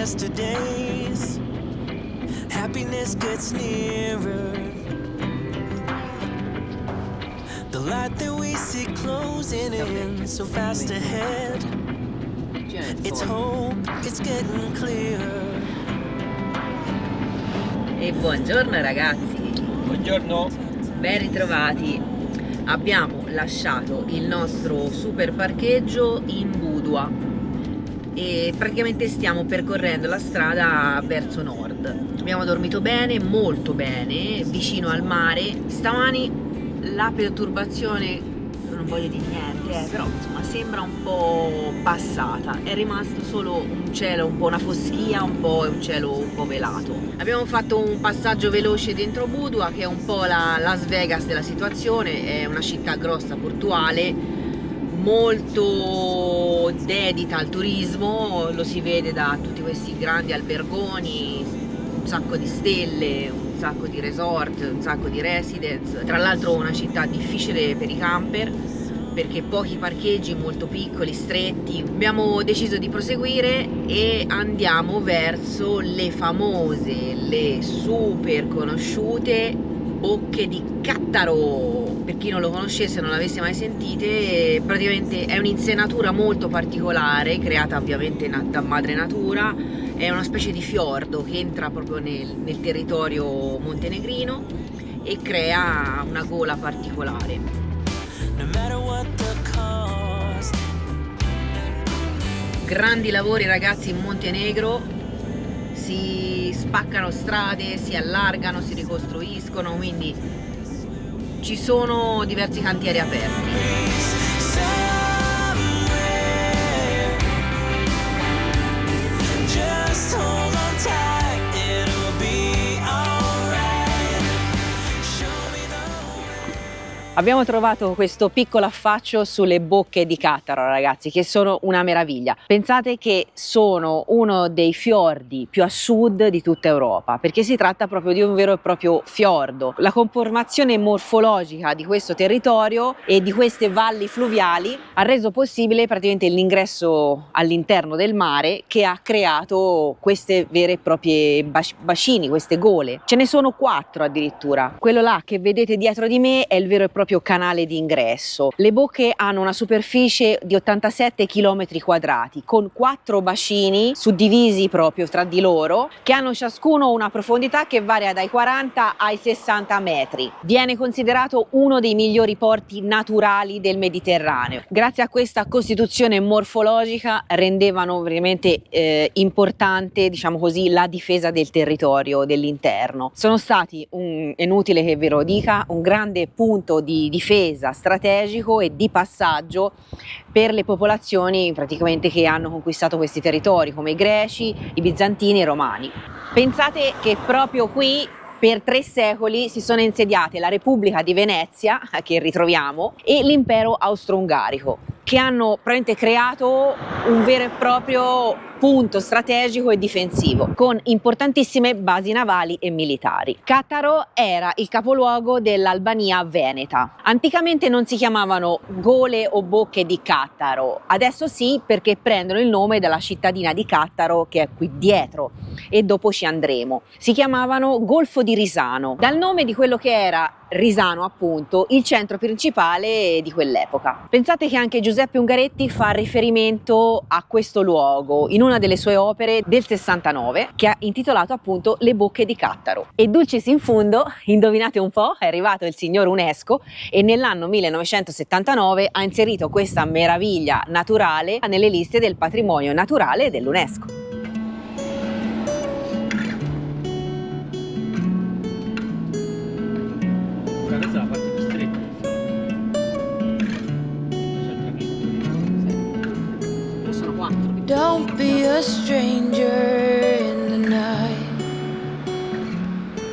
yesterdays. Happiness gets nearer. The light that we see closing in so fast ahead. It's hope, it's getting clearer. E buongiorno ragazzi. Buongiorno. Ben ritrovati. Abbiamo lasciato il nostro super parcheggio in Budua e praticamente stiamo percorrendo la strada verso nord. Abbiamo dormito bene, molto bene, vicino al mare. Stamani la perturbazione, non voglio dire niente, però insomma sembra un po' passata. È rimasto solo un cielo, un po' una foschia, un cielo un po' velato. Abbiamo fatto un passaggio veloce dentro Budua, che è un po' la Las Vegas della situazione. È una città grossa, portuale, molto dedita al turismo, lo si vede da tutti questi grandi albergoni, un sacco di stelle, un sacco di resort, un sacco di residence. Tra l'altro una città difficile per i camper perché pochi parcheggi, molto piccoli, stretti. Abbiamo deciso di proseguire e andiamo verso le famose, le super conosciute Bocche di Cattaro. Per chi non lo conoscesse, non l'avesse mai sentite, praticamente è un'insenatura molto particolare, creata ovviamente da madre natura. È una specie di fiordo che entra proprio nel territorio montenegrino e crea una gola particolare. Grandi lavori ragazzi in Montenegro, si spaccano strade, si allargano, si ricostruiscono, quindi ci sono diversi cantieri aperti. Abbiamo trovato questo piccolo affaccio sulle Bocche di Cattaro, ragazzi, che sono una meraviglia. Pensate che sono uno dei fiordi più a sud di tutta Europa, perché si tratta proprio di un vero e proprio fiordo. La conformazione morfologica di questo territorio e di queste valli fluviali ha reso possibile praticamente l'ingresso all'interno del mare, che ha creato queste vere e proprie bacini, queste gole. Ce ne sono 4 addirittura. Quello là che vedete dietro di me è il vero e proprio canale di ingresso. Le bocche hanno una superficie di 87 km quadrati con 4 bacini suddivisi proprio tra di loro, che hanno ciascuno una profondità che varia dai 40 ai 60 metri. Viene considerato uno dei migliori porti naturali del Mediterraneo. Grazie a questa costituzione morfologica rendevano veramente importante, diciamo così, la difesa del territorio dell'interno. Sono stati, è inutile che ve lo dica, un grande punto di difesa strategico e di passaggio per le popolazioni praticamente che hanno conquistato questi territori, come i greci, i bizantini e i romani. Pensate che proprio qui per 3 secoli si sono insediate la Repubblica di Venezia, che ritroviamo, e l'impero austro-ungarico, che hanno praticamente creato un vero e proprio punto strategico e difensivo con importantissime basi navali e militari. Cattaro era il capoluogo dell'Albania veneta. Anticamente non si chiamavano Gole o Bocche di Cattaro, adesso sì, perché prendono il nome dalla cittadina di Cattaro che è qui dietro e dopo ci andremo. Si chiamavano Golfo di Risano, dal nome di quello che era Risano, appunto, il centro principale di quell'epoca. Pensate che anche Giuseppe Ungaretti fa riferimento a questo luogo in una delle sue opere del 69, che ha intitolato appunto Le Bocche di Cattaro. E dulcis in fundo, indovinate un po', è arrivato il signor UNESCO e nell'anno 1979 ha inserito questa meraviglia naturale nelle liste del patrimonio naturale dell'UNESCO. Questa è la parte più stretta. Sono 4. Don't be a stranger in the night.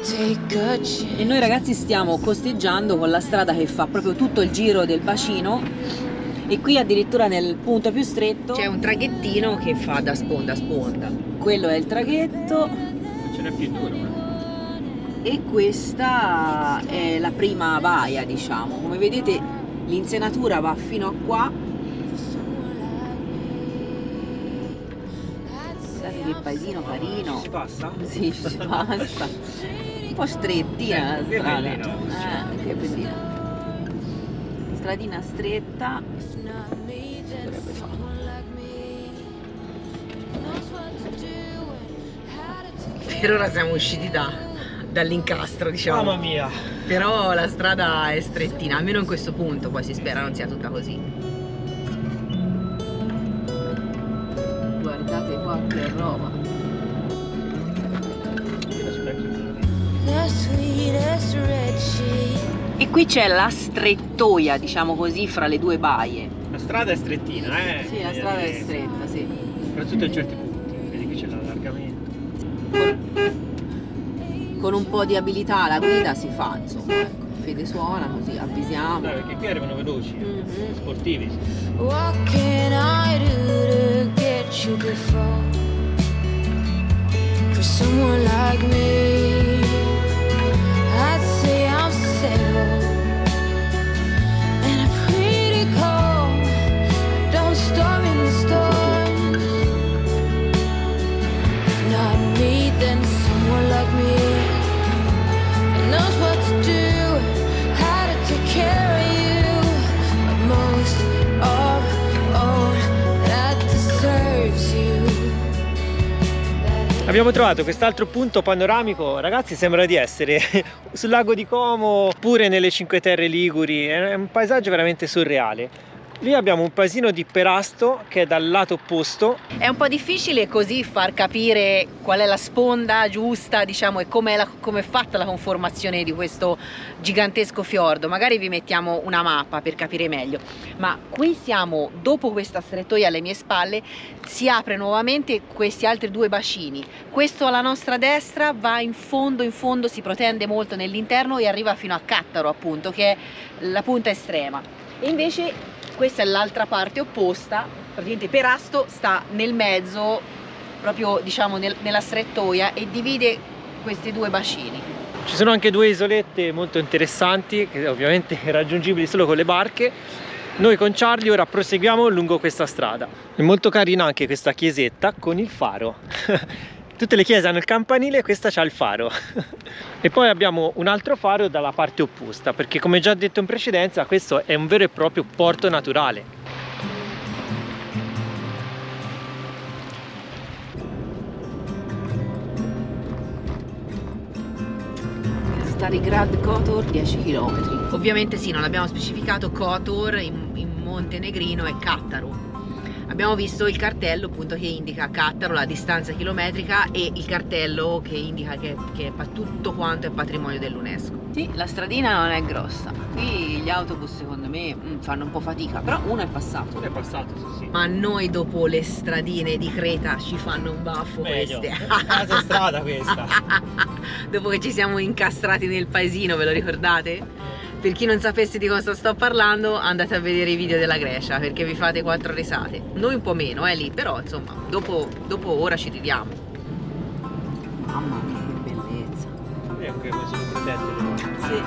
Take a chance. E noi ragazzi stiamo costeggiando con la strada che fa proprio tutto il giro del bacino e qui addirittura nel punto più stretto c'è un traghettino che fa da sponda a sponda. Quello è il traghetto. Ce n'è più duro. E questa è la prima baia, diciamo. Come vedete l'insenatura va fino a qua. Guardate anche il paesino carino. Si passa? Sì, ci si passa. Un po' strettina la Che strada. bellino. Che bellina. Stradina stretta. Dovrebbe fare. Per ora siamo usciti dall'incastro, diciamo. Mamma mia. Però la strada è strettina, almeno in questo punto, poi si spera non sia tutta così. Guardate qua che roba. E qui c'è la strettoia, diciamo così, fra le due baie. La strada è strettina, Sì, la strada è stretta, sì. Soprattutto in certi punti. Vedi qui c'è l'allargamento. Con un po' di abilità alla guida si fa, insomma. Ecco, Fede suona così, avvisiamo. Dai, perché qui arrivano veloci, Mhm. sportivi. What can I do to get you before? For someone like me, I'd say I'm settled and I'm pretty cold. Don't storm in the storm. If not me, then someone like me that knows what to do, how to take care of you, but most of all, that deserves you. Abbiamo trovato quest'altro punto panoramico, ragazzi, sembra di essere sul lago di Como oppure nelle Cinque Terre Liguri, è un paesaggio veramente surreale. Lì abbiamo un paesino di Perasto che è dal lato opposto. È un po' difficile così far capire qual è la sponda giusta, diciamo, e come è fatta la conformazione di questo gigantesco fiordo. Magari vi mettiamo una mappa per capire meglio. Ma qui siamo, dopo questa strettoia alle mie spalle, si apre nuovamente questi altri due bacini. Questo alla nostra destra va in fondo, si protende molto nell'interno e arriva fino a Cattaro, appunto, che è la punta estrema. E invece questa è l'altra parte opposta, praticamente Perasto sta nel mezzo, proprio diciamo nella strettoia, e divide questi due bacini. Ci sono anche due isolette molto interessanti, che ovviamente raggiungibili solo con le barche. Noi con Charlie ora proseguiamo lungo questa strada. È molto carina anche questa chiesetta con il faro. Tutte le chiese hanno il campanile, questa c'ha il faro. E poi abbiamo un altro faro dalla parte opposta, perché come già detto in precedenza, questo è un vero e proprio porto naturale. Starigrad Kotor 10 km. Ovviamente sì, non abbiamo specificato Kotor in montenegrino è Cattaro. Abbiamo visto il cartello appunto che indica Cattaro, la distanza chilometrica, e il cartello che indica che tutto quanto è patrimonio dell'UNESCO. Sì, la stradina non è grossa. Qui gli autobus secondo me fanno un po' fatica, però uno è passato. È passato, sì. Ma noi dopo le stradine di Creta ci fanno un baffo Meglio. queste. Casa strada questa. Dopo che ci siamo incastrati nel paesino, ve lo ricordate? Per chi non sapesse di cosa sto parlando, andate a vedere i video della Grecia, perché vi fate 4 risate. Noi un po' meno, lì, però insomma, dopo ora ci ridiamo. Mamma mia, che bellezza. Anche come sono protette. Sì,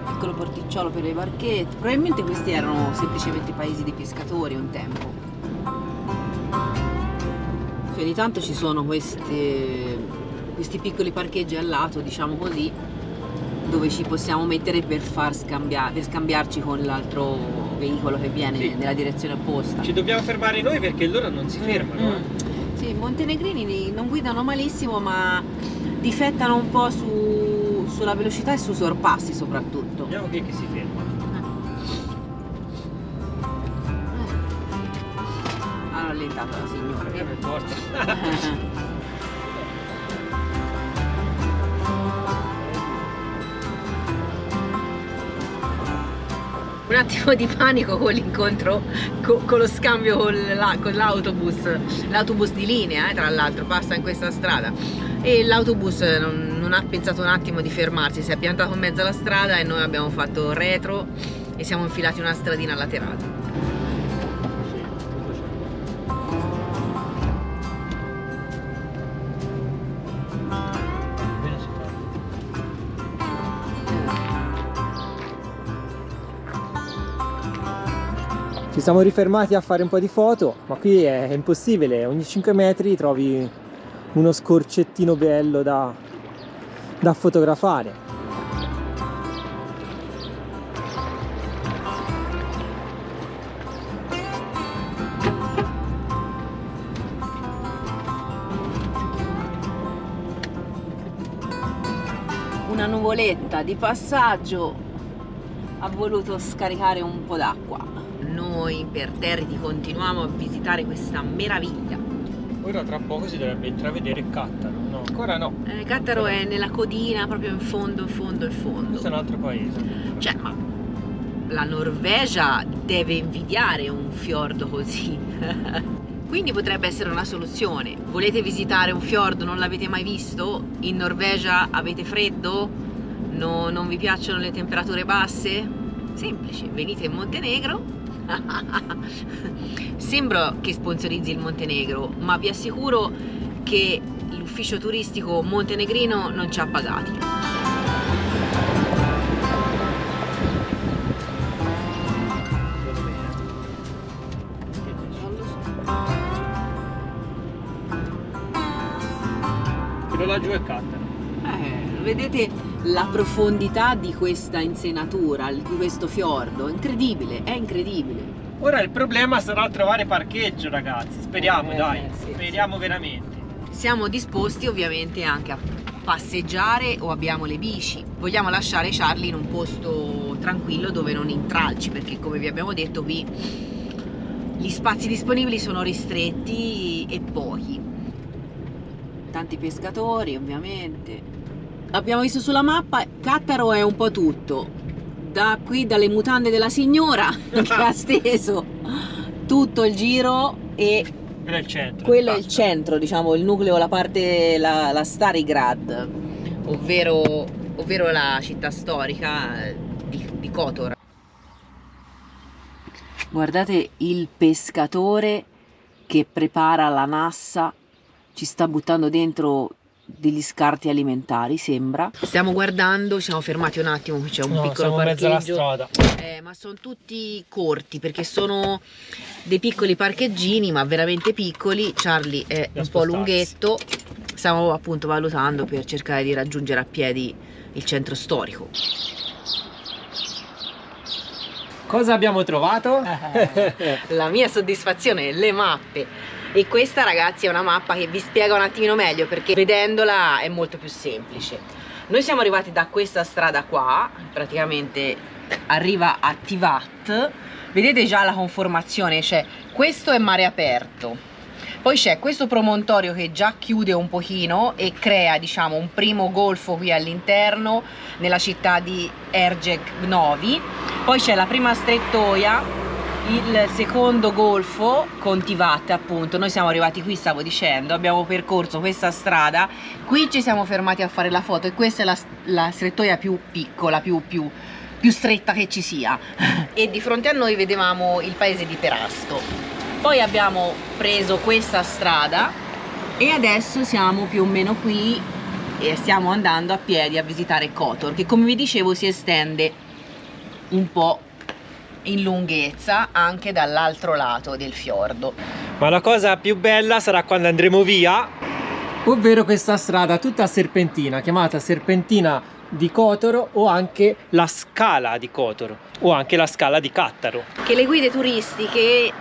piccolo porticciolo per le barchette. Probabilmente questi erano semplicemente paesi di pescatori un tempo. Cioè, ogni tanto ci sono questi piccoli parcheggi al lato, diciamo così, dove ci possiamo mettere per scambiarci con l'altro veicolo che viene Sì. nella direzione opposta. Ci dobbiamo fermare noi perché loro non si fermano. Sì, i montenegrini non guidano malissimo, ma difettano un po' sulla velocità e sui sorpassi soprattutto. Vediamo chi è che si ferma. Ha rallentato la signora. Per forza. Un attimo di panico con l'incontro, con lo scambio con l'autobus di linea, tra l'altro passa in questa strada, e l'autobus non ha pensato un attimo di fermarsi, si è piantato in mezzo alla strada e noi abbiamo fatto retro e siamo infilati in una stradina laterale. Ci siamo rifermati a fare un po' di foto, ma qui è impossibile, ogni 5 metri trovi uno scorcettino bello da fotografare. Una nuvoletta di passaggio ha voluto scaricare un po' d'acqua. Noi imperterriti continuiamo a visitare questa meraviglia. Ora tra poco si dovrebbe intravedere Cattaro. No, ancora no. Cattaro è nella codina, proprio in fondo, in fondo, in fondo. Questo è un altro paese. Cioè, ma la Norvegia deve invidiare un fiordo così. Quindi potrebbe essere una soluzione. Volete visitare un fiordo, non l'avete mai visto? In Norvegia avete freddo? Non vi piacciono le temperature basse? Semplice, venite in Montenegro. Sembra che sponsorizzi il Montenegro, ma vi assicuro che l'ufficio turistico montenegrino non ci ha pagati. Quello laggiù è Cattaro. Vedete la profondità di questa insenatura, di questo fiordo, è incredibile. Ora il problema sarà trovare parcheggio, ragazzi. Speriamo, dai. Sì, Speriamo veramente. Siamo disposti ovviamente anche a passeggiare o abbiamo le bici. Vogliamo lasciare Charlie in un posto tranquillo dove non intralci, perché come vi abbiamo detto qui gli spazi disponibili sono ristretti e pochi. Tanti pescatori ovviamente. Abbiamo visto sulla mappa, Cattaro è un po' tutto. Da qui, dalle mutande della signora che ha steso tutto il giro, e Quello è il centro. quello è il centro, diciamo, il nucleo, la parte, la Starigrad, ovvero la città storica di Kotor. Guardate il pescatore che prepara la nassa, ci sta buttando dentro degli scarti alimentari, sembra. Stiamo guardando, ci siamo fermati un attimo, qui c'è un piccolo siamo in mezzo alla parcheggio. strada. Ma sono tutti corti perché sono dei piccoli parcheggini, ma veramente piccoli. Charlie è un po' lunghetto. Stiamo appunto valutando per cercare di raggiungere a piedi il centro storico. Cosa abbiamo trovato? La mia soddisfazione, le mappe. E questa, ragazzi, è una mappa che vi spiega un attimino meglio, perché vedendola è molto più semplice. Noi siamo arrivati da questa strada qua, praticamente arriva a Tivat. Vedete già la conformazione, cioè questo è mare aperto, poi c'è questo promontorio che già chiude un pochino e crea, diciamo, un primo golfo qui all'interno nella città di Erceg Novi. Poi c'è la prima strettoia, il secondo golfo con Tivat, appunto. Noi siamo arrivati qui, stavo dicendo, abbiamo percorso questa strada, qui ci siamo fermati a fare la foto, e questa è la strettoia più piccola, più stretta che ci sia. E di fronte a noi vedevamo il paese di Perasto. Poi abbiamo preso questa strada e adesso siamo più o meno qui e stiamo andando a piedi a visitare Kotor, che come vi dicevo si estende un po' in lunghezza anche dall'altro lato del fiordo. Ma la cosa più bella sarà quando andremo via, ovvero questa strada tutta a serpentina, chiamata Serpentina di Kotor, o anche la Scala di Kotor, o anche la Scala di Cattaro, che le guide turistiche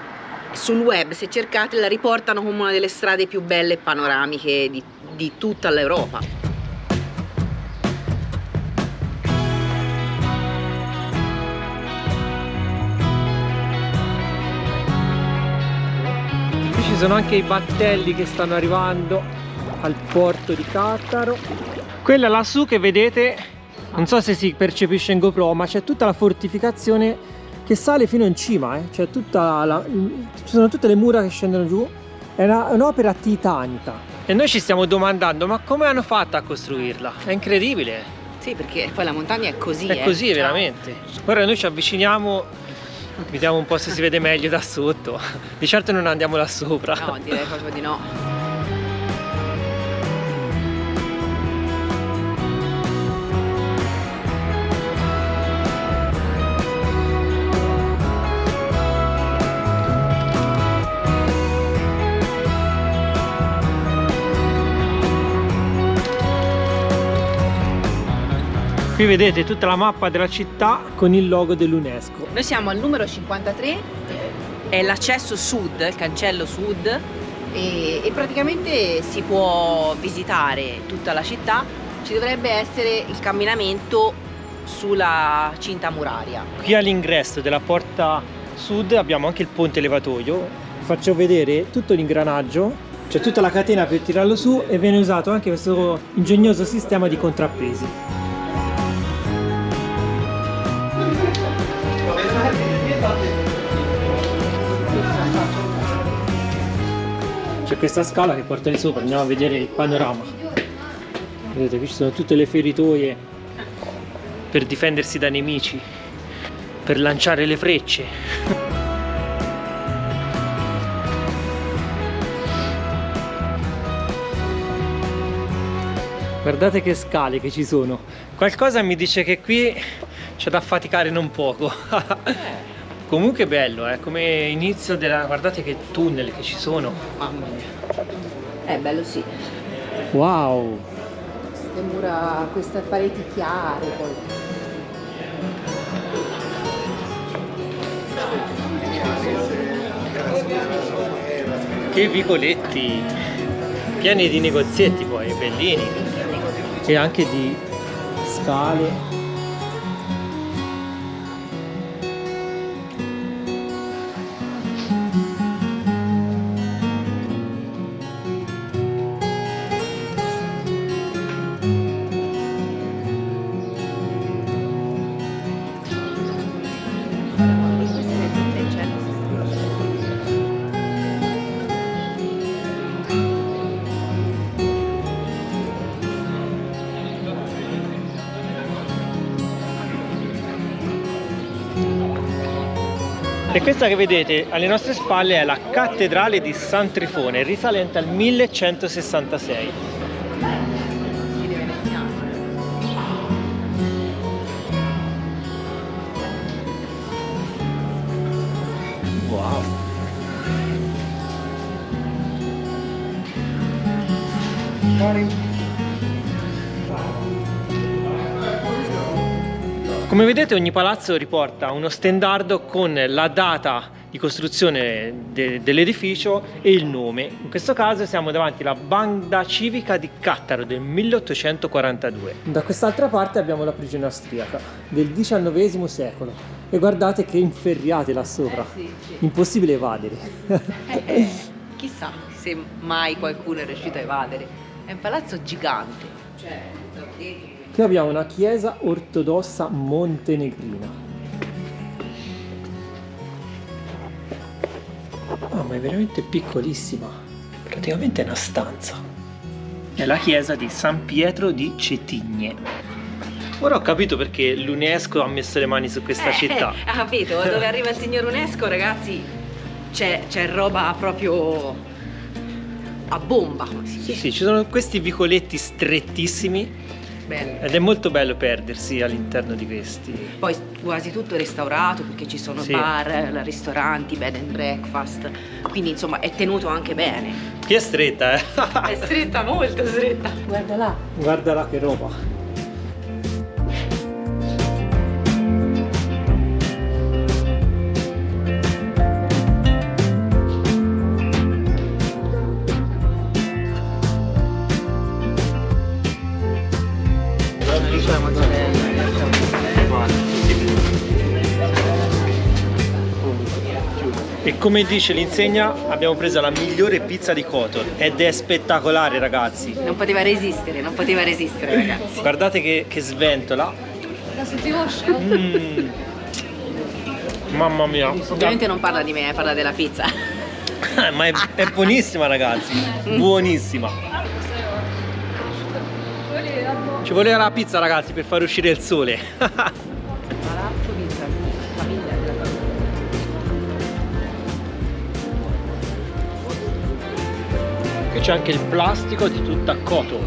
sul web, se cercate, la riportano come una delle strade più belle e panoramiche di tutta l'Europa. Ci sono anche i battelli che stanno arrivando al porto di Cattaro. Quella lassù che vedete, non so se si percepisce in GoPro, ma c'è tutta la fortificazione che sale fino in cima, c'è ci sono tutte le mura che scendono giù. È un'opera titanica. E noi ci stiamo domandando, ma come hanno fatto a costruirla? È incredibile. Sì, perché poi la montagna è così. È così, Ciao. veramente. Ora noi ci avviciniamo, vediamo un po' se si vede meglio da sotto. Di certo non andiamo là sopra. No, direi proprio di no. Qui vedete tutta la mappa della città con il logo dell'UNESCO. Noi siamo al numero 53, è l'accesso sud, il cancello sud, e praticamente si può visitare tutta la città. Ci dovrebbe essere il camminamento sulla cinta muraria. Qui all'ingresso della porta sud abbiamo anche il ponte levatoio. Vi faccio vedere tutto l'ingranaggio, c'è tutta la catena per tirarlo su e viene usato anche questo ingegnoso sistema di contrappesi. C'è questa scala che porta di sopra, andiamo a vedere il panorama. Vedete, qui ci sono tutte le feritoie per difendersi dai nemici, per lanciare le frecce. Guardate che scale che ci sono. Qualcosa mi dice che qui c'è da faticare non poco. Comunque bello, come inizio della... Guardate che tunnel che ci sono. Mamma mia. Bello sì. Wow! Queste mura, queste pareti chiare poi. Che vicoletti! Pieni di negozietti poi, bellini. E anche di scale. E questa che vedete alle nostre spalle è la cattedrale di San Trifone, risalente al 1166. Wow! Come vedete ogni palazzo riporta uno stendardo con la data di costruzione dell'edificio e il nome. In questo caso siamo davanti alla Banda Civica di Cattaro del 1842. Da quest'altra parte abbiamo la prigione austriaca del XIX secolo e guardate che inferriate là sopra, Sì. impossibile evadere. Chissà se mai qualcuno è riuscito a evadere. È un palazzo gigante. Qui abbiamo una chiesa ortodossa montenegrina. Ma è veramente piccolissima, praticamente è una stanza. È la chiesa di San Pietro di Cetigne. Ora ho capito perché l'UNESCO ha messo le mani su questa città. Ha capito? Dove arriva il signor UNESCO, ragazzi, c'è roba proprio a bomba. Sì, ci sono questi vicoletti strettissimi. Bello. Ed è molto bello perdersi all'interno di questi. Poi quasi tutto è restaurato perché ci sono Sì. bar, ristoranti, bed and breakfast, quindi insomma è tenuto anche bene. Qui è stretta, È stretta, molto stretta. Guarda là. Guarda là che roba. E come dice l'insegna abbiamo preso la migliore pizza di Kotor ed è spettacolare, ragazzi. Non poteva resistere ragazzi. Guardate che sventola. Mamma mia. Ovviamente non parla di me, parla della pizza. Ma è buonissima, ragazzi. Buonissima. Ci voleva la pizza, ragazzi, per far uscire il sole. Palazzo di famiglia della famiglia. Qui c'è anche il plastico di tutta Kotor.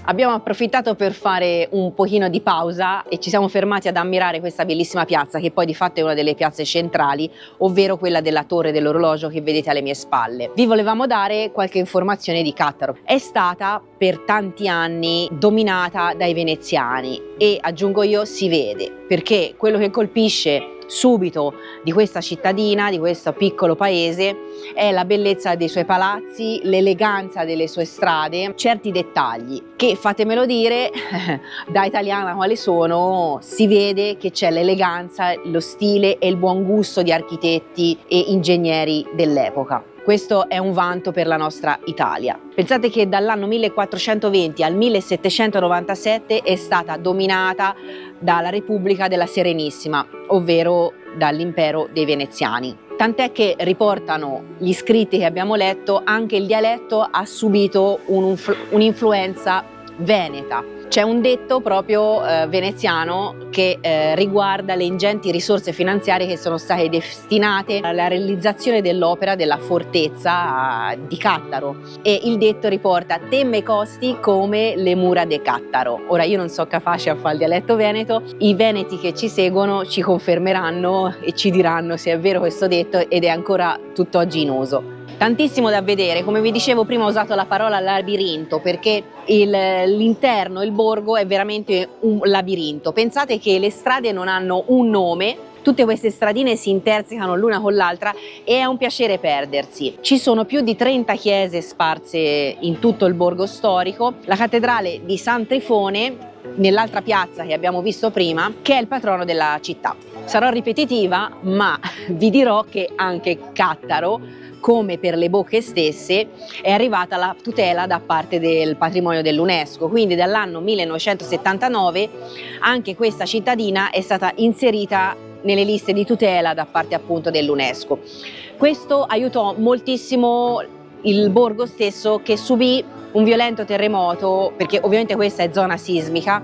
Abbiamo approfittato per fare un pochino di pausa e ci siamo fermati ad ammirare questa bellissima piazza, che poi di fatto è una delle piazze centrali, ovvero quella della Torre dell'Orologio che vedete alle mie spalle. Vi volevamo dare qualche informazione di Cattaro. È stata per tanti anni dominata dai veneziani e, aggiungo io, si vede, perché quello che colpisce subito di questa cittadina, di questo piccolo paese, è la bellezza dei suoi palazzi, l'eleganza delle sue strade, certi dettagli che, fatemelo dire, da italiana quale sono, si vede che c'è l'eleganza, lo stile e il buon gusto di architetti e ingegneri dell'epoca. Questo è un vanto per la nostra Italia. Pensate che dall'anno 1420 al 1797 è stata dominata dalla Repubblica della Serenissima, ovvero dall'impero dei Veneziani. Tant'è che, riportano gli scritti che abbiamo letto, anche il dialetto ha subito un'influenza veneta. C'è un detto proprio veneziano che riguarda le ingenti risorse finanziarie che sono state destinate alla realizzazione dell'opera della fortezza di Cattaro, e il detto riporta: temme costi come le mura de Cattaro. Ora, io non so capace a fare il dialetto veneto, i veneti che ci seguono ci confermeranno e ci diranno se è vero questo detto ed è ancora tutt'oggi in uso. Tantissimo da vedere, come vi dicevo prima ho usato la parola labirinto perché l'interno, il borgo è veramente un labirinto. Pensate che le strade non hanno un nome, tutte queste stradine si intersecano l'una con l'altra e è un piacere perdersi. Ci sono più di 30 chiese sparse in tutto il borgo storico, la cattedrale di San Trifone nell'altra piazza che abbiamo visto prima, che è il patrono della città. Sarò ripetitiva, ma vi dirò che anche Cattaro, come per le bocche stesse, è arrivata la tutela da parte del patrimonio dell'UNESCO, quindi dall'anno 1979 anche questa cittadina è stata inserita nelle liste di tutela da parte appunto dell'UNESCO. Questo aiutò moltissimo il borgo stesso, che subì un violento terremoto, perché ovviamente questa è zona sismica,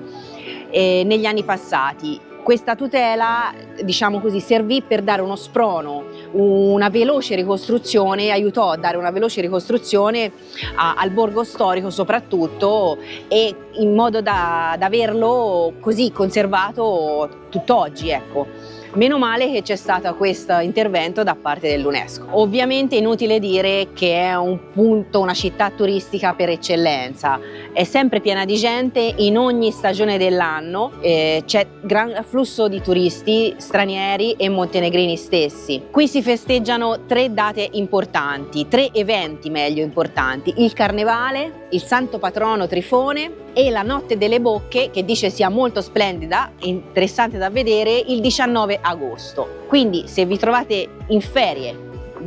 negli anni passati. Questa tutela, diciamo così, servì per dare uno sprono, una veloce ricostruzione, aiutò a dare una veloce ricostruzione al borgo storico soprattutto, e in modo da averlo così conservato tutt'oggi, ecco. Meno male che c'è stato questo intervento da parte dell'UNESCO. Ovviamente è inutile dire che è un punto, una città turistica per eccellenza, è sempre piena di gente in ogni stagione dell'anno, c'è gran afflusso di turisti stranieri e montenegrini stessi. Qui si festeggiano 3 date importanti, 3 eventi meglio importanti: il Carnevale, il Santo Patrono Trifone e la Notte delle Bocche, che dice sia molto splendida e interessante da vedere, il 19 agosto. Quindi se vi trovate in ferie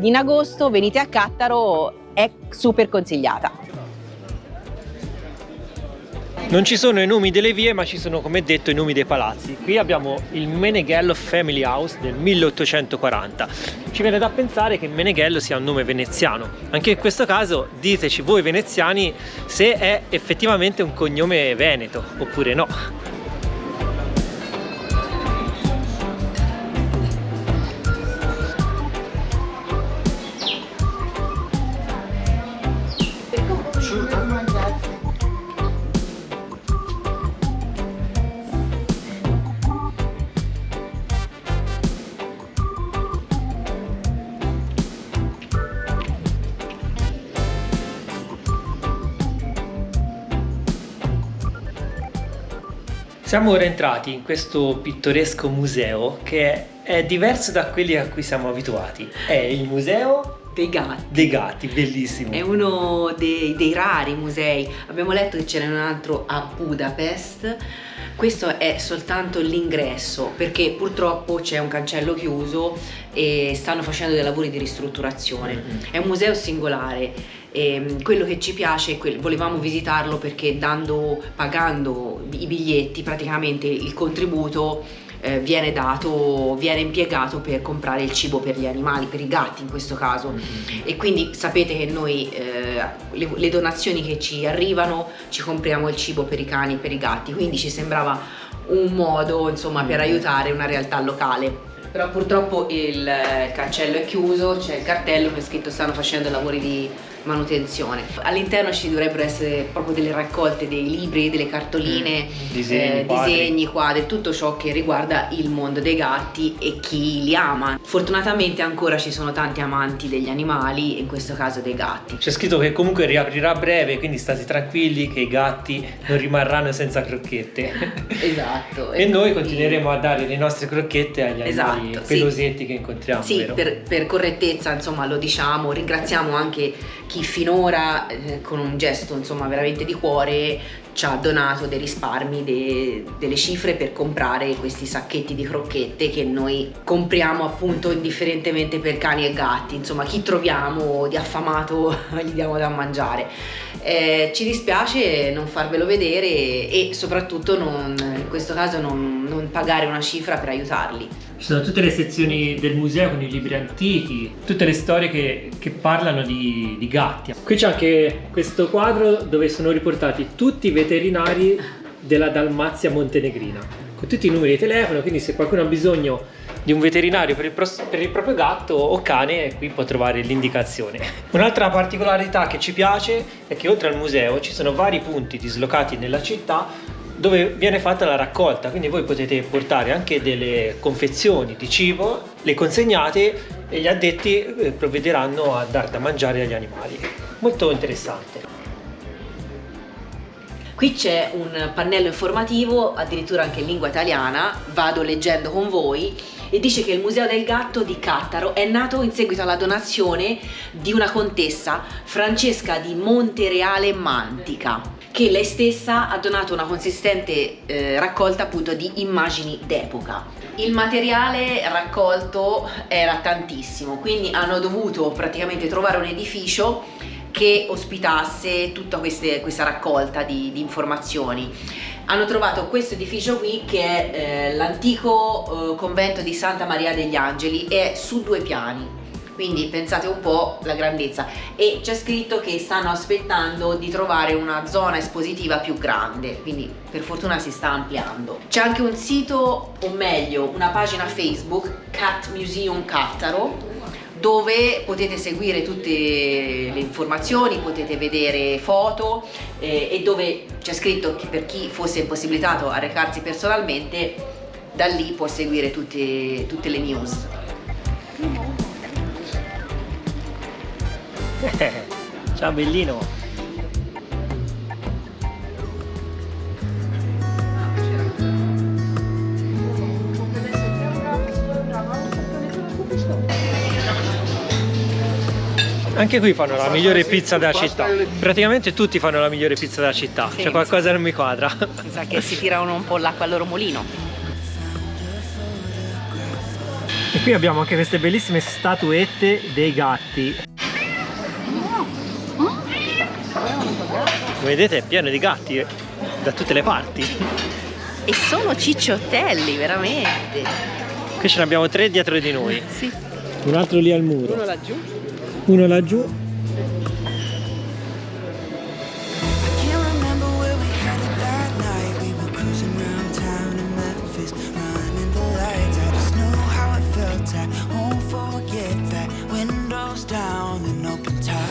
in agosto, venite a Cattaro, è super consigliata. Non ci sono i nomi delle vie, ma ci sono, come detto, i nomi dei palazzi. Qui abbiamo il Meneghello Family House del 1840. Ci viene da pensare che Meneghello sia un nome veneziano. Anche in questo caso diteci voi veneziani se è effettivamente un cognome veneto oppure no. Siamo ora entrati in questo pittoresco museo che è diverso da quelli a cui siamo abituati. È il museo Dei Gatti, bellissimo. è uno dei rari musei. Abbiamo letto che c'era un altro a Budapest. Questo è soltanto l'ingresso, perché purtroppo c'è un cancello chiuso e stanno facendo dei lavori di ristrutturazione. È un museo singolare. Quello che ci piace, volevamo visitarlo perché pagando i biglietti, praticamente il contributo viene impiegato per comprare il cibo per gli animali, per i gatti in questo caso. E quindi sapete che noi le donazioni che ci arrivano ci compriamo il cibo per i cani e per i gatti, quindi ci sembrava un modo, insomma, per aiutare una realtà locale. Però purtroppo il cancello è chiuso, c'è il cartello che è scritto stanno facendo lavori di manutenzione. All'interno ci dovrebbero essere proprio delle raccolte dei libri, delle cartoline, disegni, quadri, tutto ciò che riguarda il mondo dei gatti e chi li ama. Fortunatamente ancora ci sono tanti amanti degli animali, in questo caso dei gatti. C'è scritto che comunque riaprirà a breve, quindi state tranquilli che i gatti non rimarranno senza crocchette. Esatto. E noi continueremo a dare le nostre crocchette agli animali pelosetti che incontriamo. Sì, vero? per correttezza, insomma, lo diciamo, ringraziamo anche chi finora con un gesto, insomma, veramente di cuore ci ha donato dei risparmi, delle cifre per comprare questi sacchetti di crocchette che noi compriamo appunto indifferentemente per cani e gatti. Insomma, chi troviamo di affamato gli diamo da mangiare. Ci dispiace non farvelo vedere e soprattutto in questo caso non pagare una cifra per aiutarli. Ci sono tutte le sezioni del museo con i libri antichi, tutte le storie che parlano di gatti. Qui c'è anche questo quadro dove sono riportati tutti i veterinari della Dalmazia montenegrina, con tutti i numeri di telefono, quindi se qualcuno ha bisogno di un veterinario per il proprio gatto o cane, qui può trovare l'indicazione. Un'altra particolarità che ci piace è che oltre al museo ci sono vari punti dislocati nella città dove viene fatta la raccolta, quindi voi potete portare anche delle confezioni di cibo, le consegnate e gli addetti provvederanno a dar da mangiare agli animali. Molto interessante. Qui c'è un pannello informativo, addirittura anche in lingua italiana, vado leggendo con voi, e dice che il Museo del Gatto di Cattaro è nato in seguito alla donazione di una contessa, Francesca di Montereale Mantica, che lei stessa ha donato una consistente raccolta appunto di immagini d'epoca. Il materiale raccolto era tantissimo, quindi hanno dovuto praticamente trovare un edificio che ospitasse tutta questa raccolta di informazioni. Hanno trovato questo edificio qui che è l'antico convento di Santa Maria degli Angeli, è su 2 piani, quindi pensate un po' la grandezza, e c'è scritto che stanno aspettando di trovare una zona espositiva più grande, quindi per fortuna si sta ampliando. C'è anche un sito, o meglio una pagina Facebook, Cat Museum Cattaro, dove potete seguire tutte le informazioni, potete vedere foto e dove c'è scritto che per chi fosse impossibilitato a recarsi personalmente, da lì può seguire tutte le news. Ciao bellino! Anche qui fanno la migliore pizza della città. Praticamente tutti fanno la migliore pizza della città. Sì. C'è qualcosa che non mi quadra. Si sa che si tirano un po' l'acqua al loro mulino. E qui abbiamo anche queste bellissime statuette dei gatti. Come vedete è pieno di gatti da tutte le parti. E sono cicciottelli, veramente. Qui ce ne abbiamo 3 dietro di noi. Sì. Un altro lì al muro. Uno laggiù. Uno laggiù. Can't remember where we had it that night. We were cruising around town in Memphis, running the lights. I just know how it felt. I won't forget that. Windows down and open top.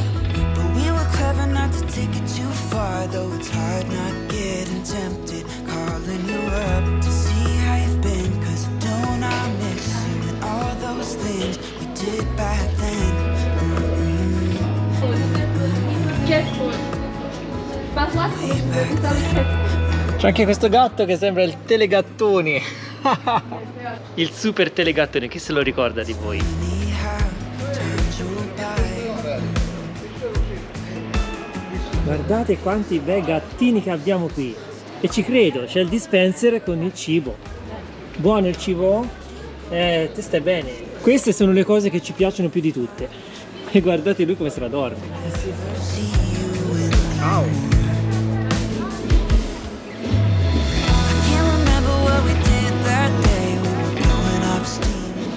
But we were clever not to take it too far. Though it's hard not getting tempted. Calling you up to see how you've been. 'Cause don't I miss you and all those things we did back then. C'è anche questo gatto che sembra il telegattone. Il super telegattone, chi se lo ricorda di voi? Guardate quanti bei gattini che abbiamo qui. E ci credo, c'è il dispenser con il cibo. Buono il cibo? Te stai bene. Queste sono le cose che ci piacciono più di tutte. E guardate lui come se la dorme. Ciao.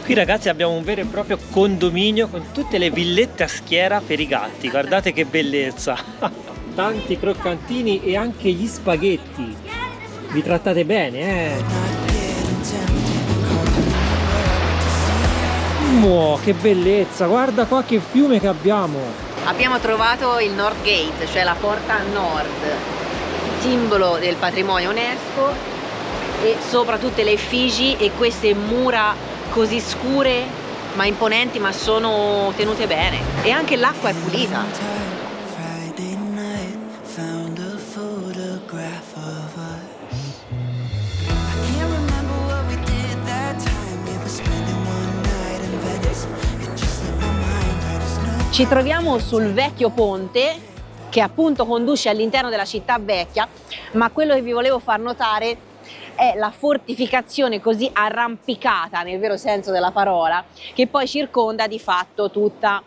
Qui ragazzi abbiamo un vero e proprio condominio con tutte le villette a schiera per i gatti, guardate che bellezza! Tanti croccantini e anche gli spaghetti, vi trattate bene, Che bellezza, guarda qua che fiume che abbiamo! Abbiamo trovato il North Gate, cioè la porta nord, simbolo del patrimonio UNESCO, e sopra tutte le effigie e queste mura così scure ma imponenti, ma sono tenute bene, e anche l'acqua è pulita. Friday night, found a photograph of us. I can't remember what we did that time. We were spending one night in Venice. It just slipped my mind. I just know. Ci troviamo sul vecchio ponte che appunto conduce all'interno della città vecchia, ma quello che vi volevo far notare è la fortificazione così arrampicata, nel vero senso della parola, che poi circonda di fatto tutta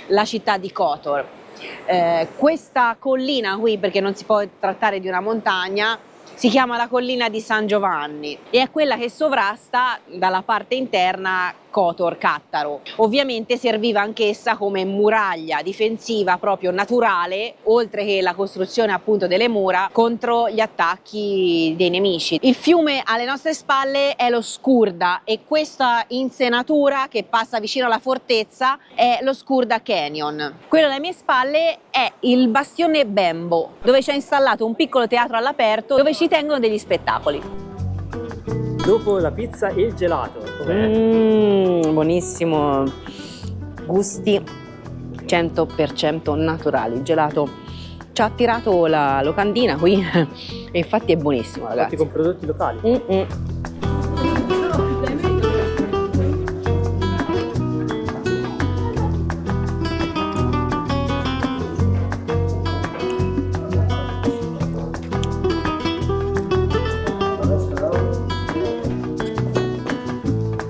la città di Kotor. Questa collina qui, perché non si può trattare di una montagna, si chiama la collina di San Giovanni e è quella che sovrasta dalla parte interna Kotor, Cattaro. Ovviamente serviva anch'essa come muraglia difensiva proprio naturale, oltre che la costruzione appunto delle mura contro gli attacchi dei nemici. Il fiume alle nostre spalle è lo Skurda e questa insenatura che passa vicino alla fortezza è lo Skurda Canyon. Quello alle mie spalle è il bastione Bembo, dove c'è installato un piccolo teatro all'aperto dove ci tengono degli spettacoli. Dopo la pizza e il gelato, com'è? Buonissimo, gusti 100% naturali. Il gelato ci ha attirato la locandina qui e infatti è buonissimo, ragazzi. Fatti con prodotti locali.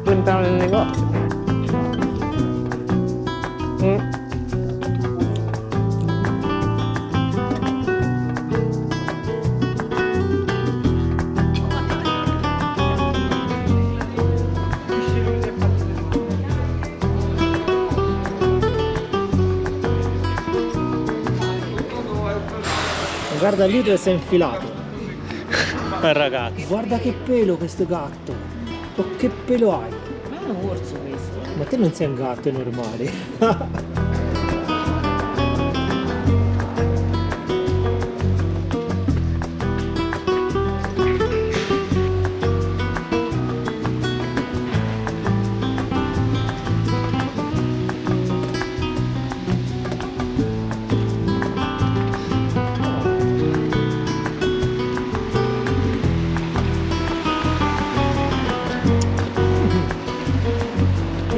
All'interno del negozio. Guarda lì dove sei infilato. Ragazzi, guarda che pelo questo gatto. Oh, che pelo hai? Ma è un orso questo. Ma te non sei un gatto, è normale.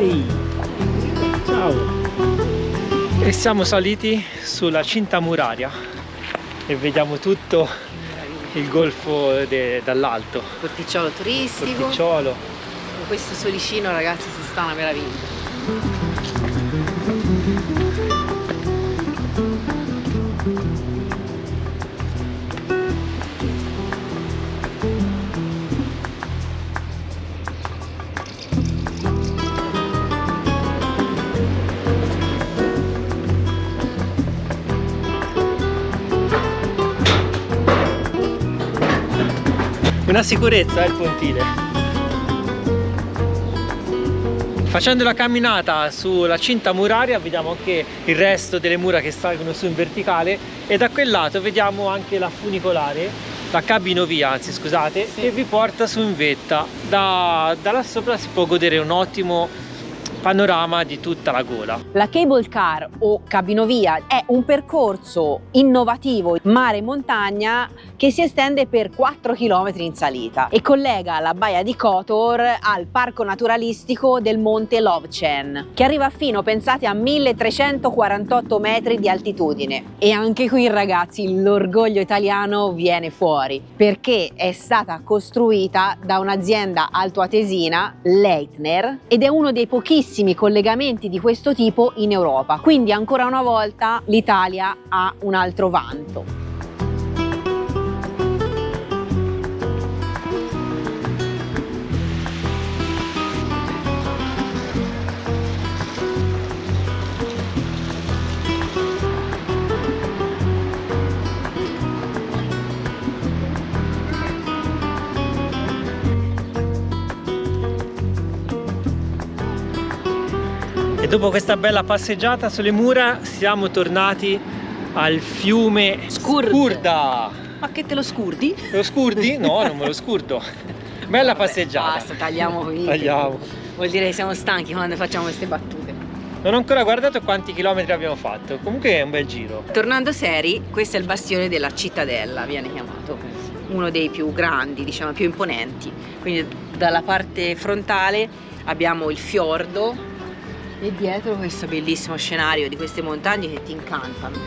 Ehi, ciao! E siamo saliti sulla cinta muraria e vediamo tutto il golfo dall'alto. Porticciolo turistico. Porticciolo. Con questo solicino, ragazzi, si sta una meraviglia. Una sicurezza il pontile. Facendo la camminata sulla cinta muraria vediamo anche il resto delle mura che salgono su in verticale e da quel lato vediamo anche la funicolare, la cabinovia, anzi scusate, sì, che vi porta su in vetta. Da là sopra si può godere un ottimo panorama di tutta la gola. La cable car o cabinovia è un percorso innovativo mare-montagna che si estende per 4 km in salita e collega la baia di Kotor al parco naturalistico del monte Lovchen, che arriva fino, pensate, a 1348 metri di altitudine. E anche qui, ragazzi, l'orgoglio italiano viene fuori, perché è stata costruita da un'azienda altoatesina, Leitner, ed è uno dei pochissimi collegamenti di questo tipo in Europa. Quindi ancora una volta l'Italia ha un altro vanto. Ed dopo questa bella passeggiata sulle mura siamo tornati al fiume Scurda. Ma che te lo scurdi? Lo scurdi? No, non me lo scurdo. Bella passeggiata. Basta, tagliamo qui. Tagliamo. Vuol dire che siamo stanchi quando facciamo queste battute. Non ho ancora guardato quanti chilometri abbiamo fatto. Comunque è un bel giro. Tornando seri, questo è il bastione della Cittadella, viene chiamato. Uno dei più grandi, diciamo, più imponenti. Quindi dalla parte frontale abbiamo il fiordo e dietro questo bellissimo scenario di queste montagne che ti incantano.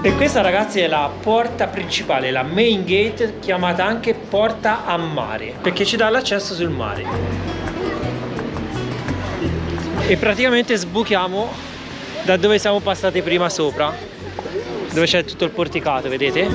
E questa, ragazzi, è la porta principale, la main gate, chiamata anche porta a mare, perché ci dà l'accesso sul mare. E praticamente sbuchiamo da dove siamo passati prima sopra, dove c'è tutto il porticato, vedete?